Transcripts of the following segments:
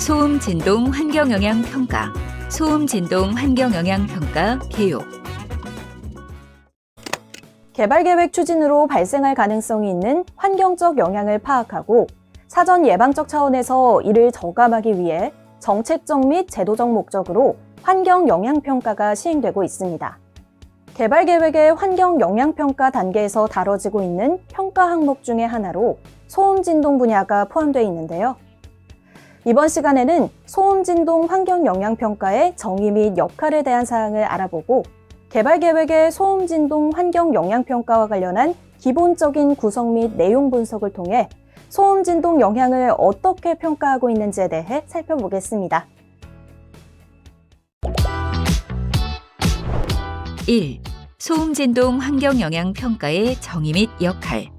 소음 진동 환경 영향 평가, 소음 진동 환경 영향 평가 개요. 개발 계획 추진으로 발생할 가능성이 있는 환경적 영향을 파악하고 사전 예방적 차원에서 이를 저감하기 위해 정책적 및 제도적 목적으로 환경 영향 평가가 시행되고 있습니다. 개발 계획의 환경 영향 평가 단계에서 다뤄지고 있는 평가 항목 중에 하나로 소음 진동 분야가 포함되어 있는데요. 이번 시간에는 소음 진동 환경 영향 평가의 정의 및 역할에 대한 사항을 알아보고 개발 계획의 소음 진동 환경 영향 평가와 관련한 기본적인 구성 및 내용 분석을 통해 소음 진동 영향을 어떻게 평가하고 있는지에 대해 살펴보겠습니다. 1. 소음 진동 환경 영향 평가의 정의 및 역할.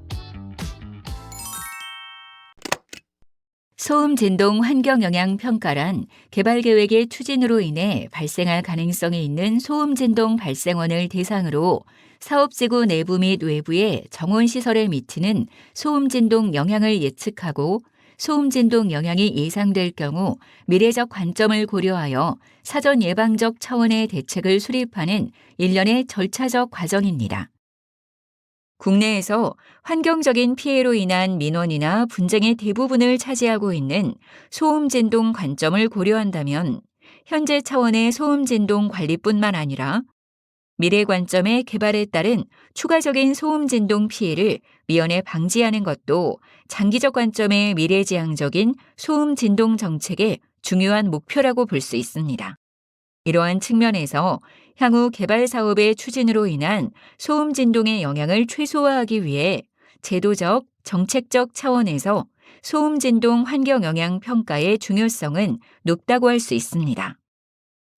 소음 진동 환경 영향 평가란 개발 계획의 추진으로 인해 발생할 가능성이 있는 소음 진동 발생원을 대상으로 사업지구 내부 및 외부의 정원 시설에 미치는 소음 진동 영향을 예측하고 소음 진동 영향이 예상될 경우 미래적 관점을 고려하여 사전 예방적 차원의 대책을 수립하는 일련의 절차적 과정입니다. 국내에서 환경적인 피해로 인한 민원이나 분쟁의 대부분을 차지하고 있는 소음 진동 관점을 고려한다면 현재 차원의 소음 진동 관리뿐만 아니라 미래 관점의 개발에 따른 추가적인 소음 진동 피해를 미연에 방지하는 것도 장기적 관점의 미래지향적인 소음 진동 정책의 중요한 목표라고 볼 수 있습니다. 이러한 측면에서 향후 개발 사업의 추진으로 인한 소음 진동의 영향을 최소화하기 위해 제도적, 정책적 차원에서 소음 진동 환경 영향 평가의 중요성은 높다고 할 수 있습니다.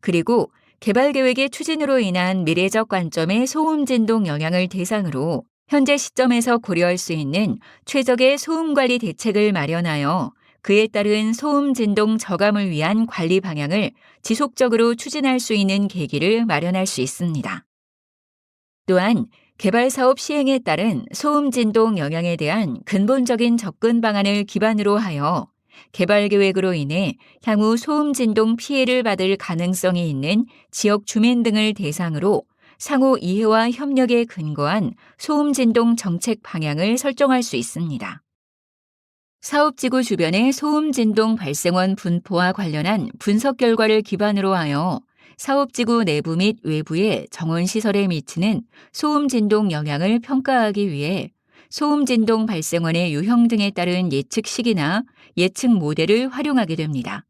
그리고 개발 계획의 추진으로 인한 미래적 관점의 소음 진동 영향을 대상으로 현재 시점에서 고려할 수 있는 최적의 소음 관리 대책을 마련하여 그에 따른 소음 진동 저감을 위한 관리 방향을 지속적으로 추진할 수 있는 계기를 마련할 수 있습니다. 또한 개발 사업 시행에 따른 소음 진동 영향에 대한 근본적인 접근 방안을 기반으로 하여 개발 계획으로 인해 향후 소음 진동 피해를 받을 가능성이 있는 지역 주민 등을 대상으로 상호 이해와 협력에 근거한 소음 진동 정책 방향을 설정할 수 있습니다. 사업지구 주변의 소음 진동 발생원 분포와 관련한 분석 결과를 기반으로 하여 사업지구 내부 및 외부의 정원 시설에 미치는 소음 진동 영향을 평가하기 위해 소음 진동 발생원의 유형 등에 따른 예측 시기나 예측 모델을 활용하게 됩니다.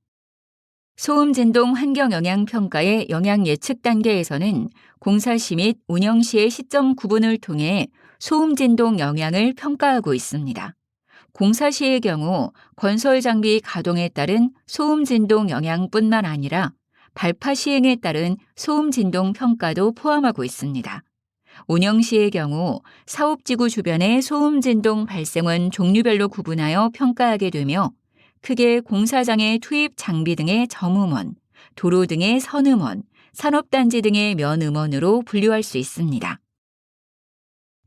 소음 진동 환경 영향 평가의 영향 예측 단계에서는 공사 시 및 운영 시의 시점 구분을 통해 소음 진동 영향을 평가하고 있습니다. 공사 시의 경우 건설 장비 가동에 따른 소음 진동 영향뿐만 아니라 발파 시행에 따른 소음 진동 평가도 포함하고 있습니다. 운영 시의 경우 사업지구 주변의 소음 진동 발생원 종류별로 구분하여 평가하게 되며 크게 공사장의 투입 장비 등의 점음원, 도로 등의 선음원, 산업단지 등의 면음원으로 분류할 수 있습니다.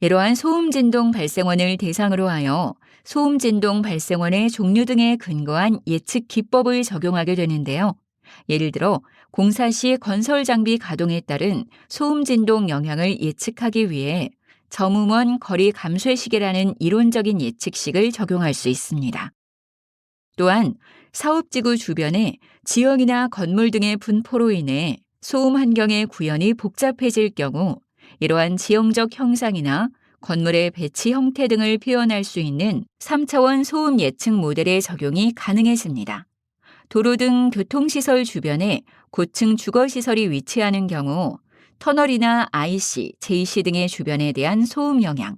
이러한 소음 진동 발생원을 대상으로 하여 소음 진동 발생원의 종류 등에 근거한 예측 기법을 적용하게 되는데요. 예를 들어 공사 시 건설 장비 가동에 따른 소음 진동 영향을 예측하기 위해 점음원 거리 감쇄 시계라는 이론적인 예측식을 적용할 수 있습니다. 또한 사업지구 주변에 지형이나 건물 등의 분포로 인해 소음 환경의 구현이 복잡해질 경우 이러한 지형적 형상이나 건물의 배치 형태 등을 표현할 수 있는 3차원 소음 예측 모델의 적용이 가능해집니다. 도로 등 교통시설 주변에 고층 주거시설이 위치하는 경우 터널이나 IC, JC 등의 주변에 대한 소음 영향,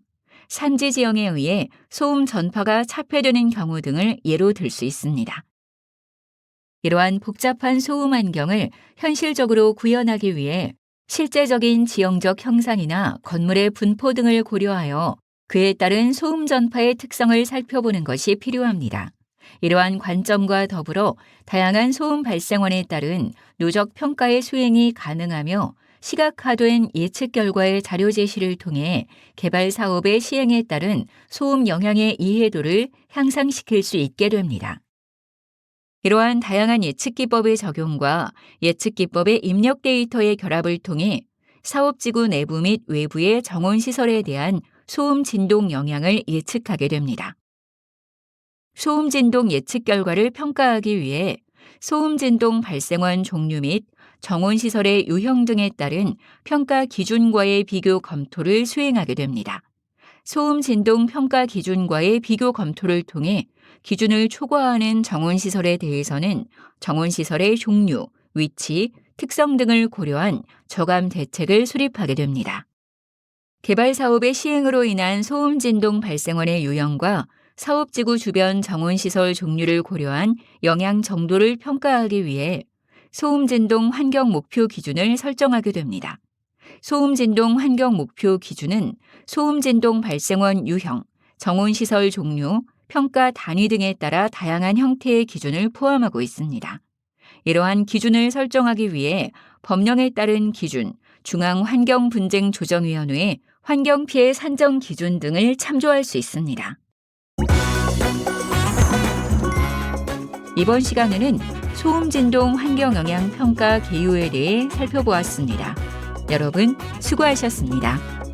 산지 지형에 의해 소음 전파가 차폐되는 경우 등을 예로 들 수 있습니다. 이러한 복잡한 소음 환경을 현실적으로 구현하기 위해 실제적인 지형적 형상이나 건물의 분포 등을 고려하여 그에 따른 소음 전파의 특성을 살펴보는 것이 필요합니다. 이러한 관점과 더불어 다양한 소음 발생원에 따른 누적 평가의 수행이 가능하며 시각화된 예측 결과의 자료 제시를 통해 개발 사업의 시행에 따른 소음 영향의 이해도를 향상시킬 수 있게 됩니다. 이러한 다양한 예측기법의 적용과 예측기법의 입력 데이터의 결합을 통해 사업지구 내부 및 외부의 정원시설에 대한 소음 진동 영향을 예측하게 됩니다. 소음 진동 예측 결과를 평가하기 위해 소음 진동 발생원 종류 및 정원시설의 유형 등에 따른 평가 기준과의 비교 검토를 수행하게 됩니다. 소음 진동 평가 기준과의 비교 검토를 통해 기준을 초과하는 정원시설에 대해서는 정원시설의 종류, 위치, 특성 등을 고려한 저감 대책을 수립하게 됩니다. 개발 사업의 시행으로 인한 소음 진동 발생원의 유형과 사업지구 주변 정원시설 종류를 고려한 영향 정도를 평가하기 위해 소음 진동 환경 목표 기준을 설정하게 됩니다. 소음 진동 환경 목표 기준은 소음 진동 발생원 유형, 정원시설 종류, 평가 단위 등에 따라 다양한 형태의 기준을 포함하고 있습니다. 이러한 기준을 설정하기 위해 법령에 따른 기준, 중앙환경분쟁조정위원회 환경피해 산정 기준 등을 참조할 수 있습니다. 이번 시간에는 소음 진동 환경 영향 평가 개요에 대해 살펴보았습니다. 여러분 수고하셨습니다.